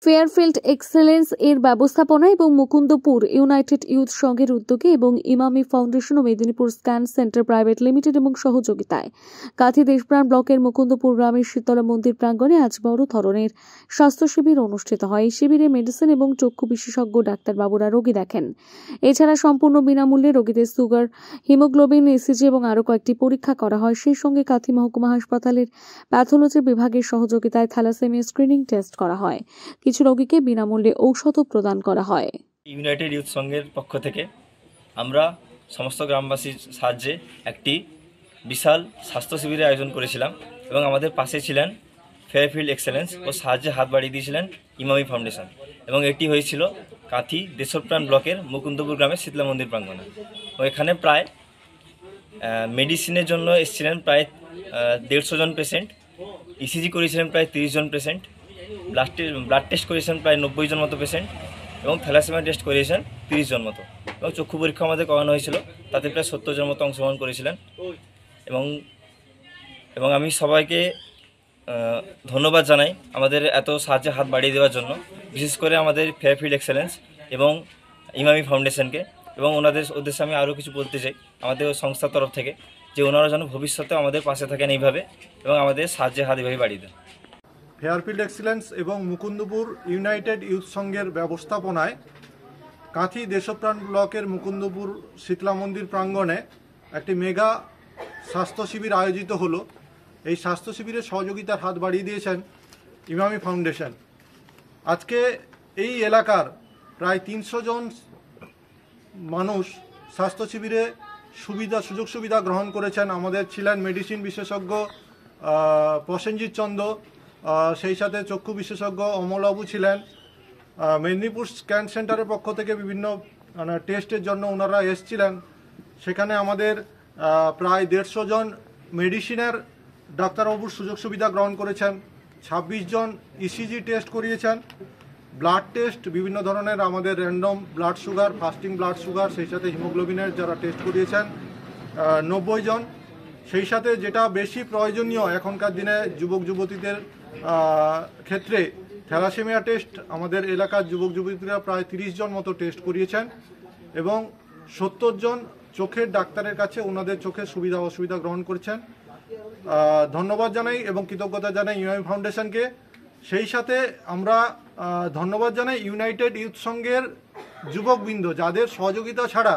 Fairfield excellence এর ব্যবস্থাপনা এবং মুকুন্দপুর ইউনাইটেড ইউথ সংঘের উদ্যোগে এবং ইমামি ফাউন্ডেশন ও Medinipur scan centre private limited এবং সহযোগিতায় কাঁথি দেশপ্রাণ ব্লকের মুকুন্দপুর গ্রামের শীতলা মন্দির প্রাঙ্গণে আজ বড় ধরনের স্বাস্থ্য শিবির অনুষ্ঠিত হয়। এই শিবিরে মেডিসিন এবং চক্ষু বিশেষজ্ঞ ডাক্তারবাবুরা রোগী দেখেন। এছাড়া সম্পূর্ণ বিনামূল্যে রোগীদের সুগার, হিমোগ্লোবিন, ইসিজি এবং আরও কয়েকটি পরীক্ষা করা হয়। সেই সঙ্গে কাঁথি মহকুমা হাসপাতালের প্যাথোলজি বিভাগের সহযোগিতায় থ্যালাসেমিয়া স্ক্রিনিং টেস্ট করা হয়। কিছু রোগীকে বিনামূল্যে ঔষধও প্রদান করা হয়। ইউনাইটেড ইউথ সংঘের পক্ষ থেকে আমরা সমস্ত গ্রামবাসীর সাহায্যে একটি বিশাল স্বাস্থ্য শিবিরের আয়োজন করেছিলাম এবং আমাদের পাশে ছিলেন ফেয়ারফিল্ড এক্সেলেন্স ও সাহায্যে হাত বাড়িয়ে দিয়েছিলেন ইমামি ফাউন্ডেশন এবং এটি হয়েছিল কাঁথি দেশপ্রাণ ব্লকের মুকুন্দপুর গ্রামের শীতলা মন্দির প্রাঙ্গণে। ও এখানে প্রায় মেডিসিনের জন্য এসেছিলেন প্রায় 150 জন পেশেন্ট, ইসিজি করেছিলেন প্রায় 30 জন পেশেন্ট, ব্লাড টেস্ট করেছেন প্রায় 90 জন মতো পেশেন্ট এবং থ্যালাসেমিয়া টেস্ট করিয়েছেন 30 জন মতো এবং চক্ষু পরীক্ষা আমাদের করানো হয়েছিল, তাতে প্রায় 70 জন মতো অংশগ্রহণ করেছিলেন। এবং আমি সবাইকে ধন্যবাদ জানাই আমাদের এত সাহায্যে হাত বাড়িয়ে দেওয়ার জন্য, বিশেষ করে আমাদের ফেয়ারফিল্ড এক্সেলেন্স এবং ইমামি ফাউন্ডেশনকে। এবং ওনাদের উদ্দেশ্যে আমি আরও কিছু বলতে চাই আমাদের সংস্থার তরফ থেকে, যে ওনারা যেন ভবিষ্যতে আমাদের পাশে থাকেন এইভাবে এবং আমাদের সাহায্যে হাত এভাবে বাড়িয়ে দেন। ফেয়ারফিল্ড এক্সেলেন্স এবং মুকুন্দপুর ইউনাইটেড ইউথ সংঘের ব্যবস্থাপনায় কাঁথি দেশপ্রাণ ব্লকের মুকুন্দপুর শীতলা মন্দির প্রাঙ্গণে একটি মেগা স্বাস্থ্য শিবির আয়োজিত হলো। এই স্বাস্থ্য শিবিরের সহযোগিতার হাত বাড়িয়ে দিয়েছেন ইমামি ফাউন্ডেশন। আজকে এই এলাকার প্রায় 300 জন মানুষ স্বাস্থ্য শিবিরে সুযোগ সুবিধা গ্রহণ করেছেন। আমাদের ছিলেন মেডিসিন বিশেষজ্ঞ প্রসেনজিৎ চন্দ্র, সেই সাথে চক্ষু বিশেষজ্ঞ অমলবাবু ছিলেন। মেদিনীপুর স্ক্যান সেন্টারের পক্ষ থেকে বিভিন্ন টেস্টের জন্য ওনারা এসেছিলেন। সেখানে আমাদের প্রায় 150 জন মেডিসিনের ডাক্তারবাবুর সুযোগ সুবিধা গ্রহণ করেছেন, 26 জন ইসিজি টেস্ট করিয়েছেন, ব্লাড টেস্ট বিভিন্ন ধরনের আমাদের random blood sugar, fasting blood sugar, সেই সাথে হিমোগ্লোবিনের যারা টেস্ট করিয়েছেন 90 জন। সেই সাথে যেটা বেশি প্রয়োজনীয় এখনকার দিনে যুবক যুবতীদের ক্ষেত্রে থ্যালাসেমিয়া টেস্ট আমাদের এলাকার যুবক যুবতীরা প্রায় 30 জন মতো টেস্ট করিয়েছেন এবং 70 জন চোখের ডাক্তারের কাছে ওনাদের চোখের সুবিধা অসুবিধা গ্রহণ করেছেন। ধন্যবাদ জানাই এবং কৃতজ্ঞতা জানাই ইমামি ফাউন্ডেশনকে। সেই সাথে আমরা ধন্যবাদ জানাই ইউনাইটেড ইউথ সংঘের যুবকবৃন্দ, যাদের সহযোগিতা ছাড়া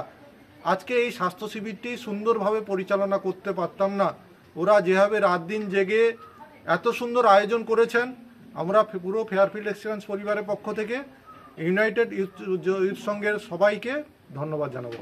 আজকে এই স্বাস্থ্য শিবিরটি সুন্দরভাবে পরিচালনা করতে পারতাম না। ওরা যেভাবে রাত দিন জেগে এত সুন্দর আয়োজন করেছেন, আমরা পুরো ফেয়ারফিল্ড এক্সেলেন্স পরিবারের পক্ষ থেকে ইউনাইটেড ইউথ সংঘের সবাইকে ধন্যবাদ জানাবো।